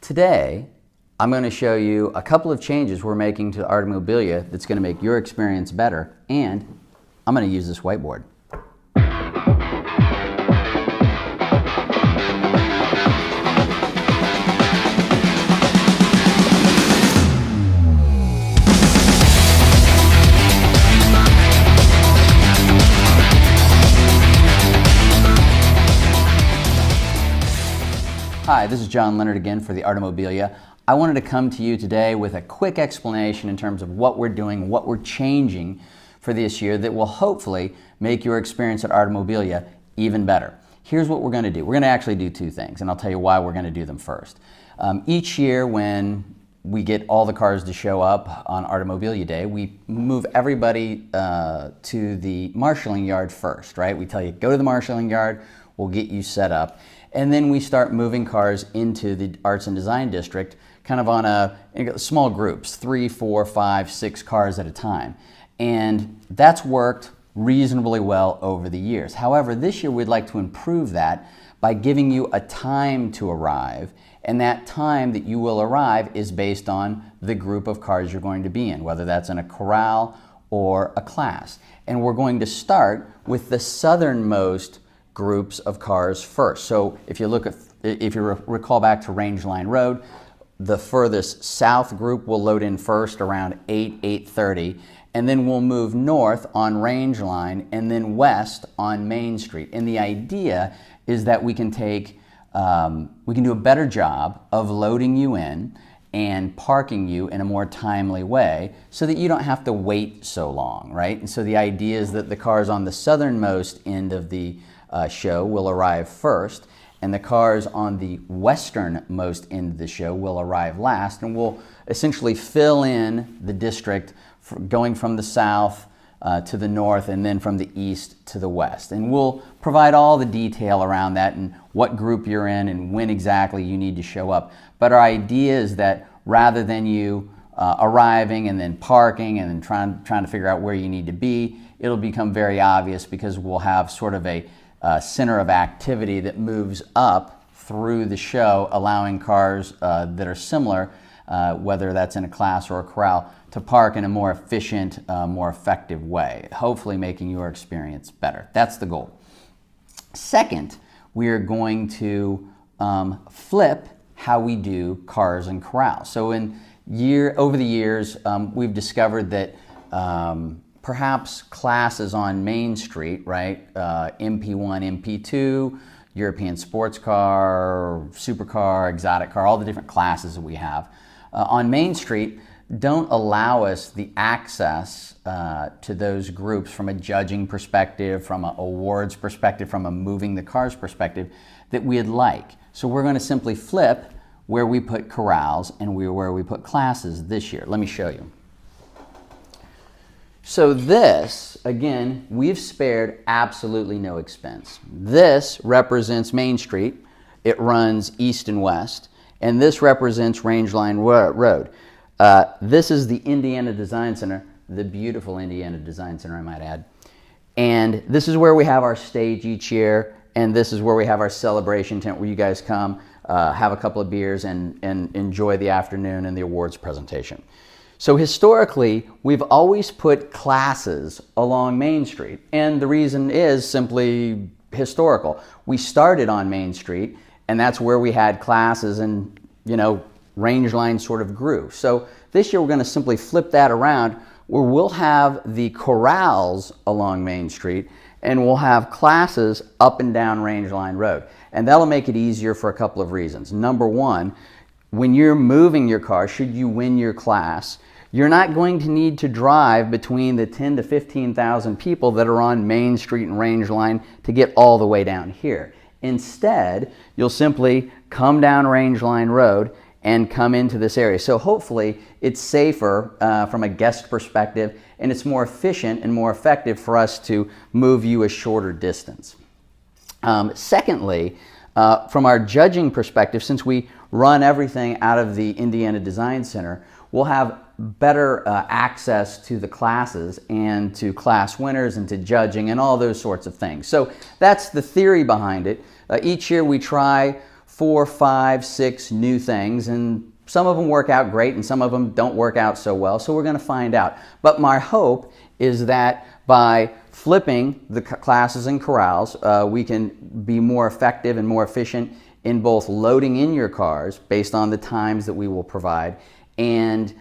Today, I'm going to show you a couple of changes we're making to Artomobilia that's going to make your experience better, and I'm going to use this whiteboard. Hi, this is John Leonard again for the Artomobilia. I wanted to come to you today with a quick explanation in terms of what we're doing, what we're changing for this year that will hopefully make your experience at Artomobilia even better. Here's what we're going to do. We're going to actually do two things, and I'll tell you why we're going to do them first. Each year when we get all the cars to show up on Artomobilia Day, we move everybody to the marshalling yard first, right? We tell you, go to the marshalling yard, we'll get you set up. And then we start moving cars into the Arts and Design District kind of on small groups, 3, 4, 5, 6 cars at a time. And that's worked reasonably well over the years. However, this year we'd like to improve that by giving you a time to arrive. And that time that you will arrive is based on the group of cars you're going to be in, whether that's in a corral or a class. And we're going to start with the southernmost groups of cars first. So if you recall back to Rangeline Road, the furthest south group will load in first around 8:30, and then we'll move north on Rangeline and then west on Main Street. And the idea is that we can do a better job of loading you in and parking you in a more timely way so that you don't have to wait so long, right? And so the idea is that the cars on the southernmost end of the show will arrive first, and the cars on the westernmost end of the show will arrive last, and we'll essentially fill in the district going from the south to the north and then from the east to the west. And we'll provide all the detail around that and what group you're in and when exactly you need to show up. But our idea is that rather than you arriving and then parking and then trying to figure out where you need to be, it'll become very obvious because we'll have sort of a center of activity that moves up through the show, allowing cars that are similar, whether that's in a class or a corral, to park in a more efficient, more effective way, hopefully making your experience better. That's the goal. Second, we are going to flip how we do cars and corrals. So over the years, we've discovered that perhaps classes on Main Street, right? MP1, MP2, European sports car, supercar, exotic car, all the different classes that we have on Main Street don't allow us the access to those groups from a judging perspective, from an awards perspective, from a moving the cars perspective that we'd like. So we're going to simply flip where we put corrals and where we put classes this year. Let me show you. So this, again, we've spared absolutely no expense. This represents Main Street. It runs east and west. And this represents Rangeline Road. This is the Indiana Design Center, the beautiful Indiana Design Center, I might add. And this is where we have our stage each year. And this is where we have our celebration tent where you guys come, have a couple of beers, and enjoy the afternoon and the awards presentation. So historically, we've always put classes along Main Street, and the reason is simply historical. We started on Main Street, and that's where we had classes, and Rangeline sort of grew. So this year we're going to simply flip that around, where we'll have the corrals along Main Street, and we'll have classes up and down Rangeline Road. And that'll make it easier for a couple of reasons. Number one, when you're moving your car, should you win your class, you're not going to need to drive between the 10 to 15,000 people that are on Main Street and Rangeline to get all the way down here. Instead, you'll simply come down Rangeline Road and come into this area. So hopefully it's safer from a guest perspective, and it's more efficient and more effective for us to move you a shorter distance. Secondly, from our judging perspective, since we run everything out of the Indiana Design Center, we'll have better access to the classes and to class winners and to judging and all those sorts of things. So that's the theory behind it. Each year we try 4, 5, 6 new things, and some of them work out great and some of them don't work out so well, so we're going to find out. But my hope is that by flipping the classes and corrals, we can be more effective and more efficient in both loading in your cars based on the times that we will provide and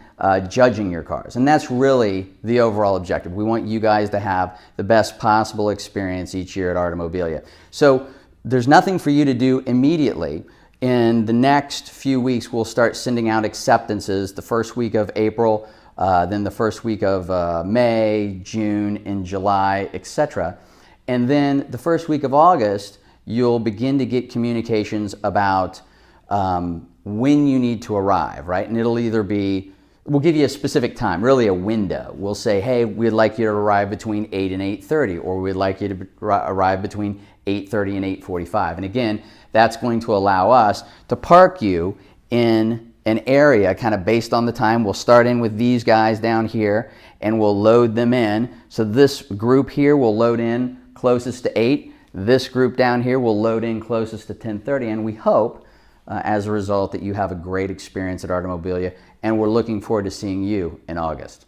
judging your cars. And that's really the overall objective. We want you guys to have the best possible experience each year at Artomobilia. So there's nothing for you to do immediately. In the next few weeks, we'll start sending out acceptances the first week of April, then the first week of May, June, and July, etc. And then the first week of August, you'll begin to get communications about when you need to arrive, right? And it'll either be, we'll give you a specific time, really a window. We'll say, hey, we'd like you to arrive between 8 and 8:30, or we'd like you to arrive between 8:30 and 8:45. And again, that's going to allow us to park you in an area kind of based on the time. We'll start in with these guys down here and we'll load them in. So this group here will load in closest to 8. This group down here will load in closest to 10:30, and we hope as a result that you have a great experience at Artomobilia, and we're looking forward to seeing you in August.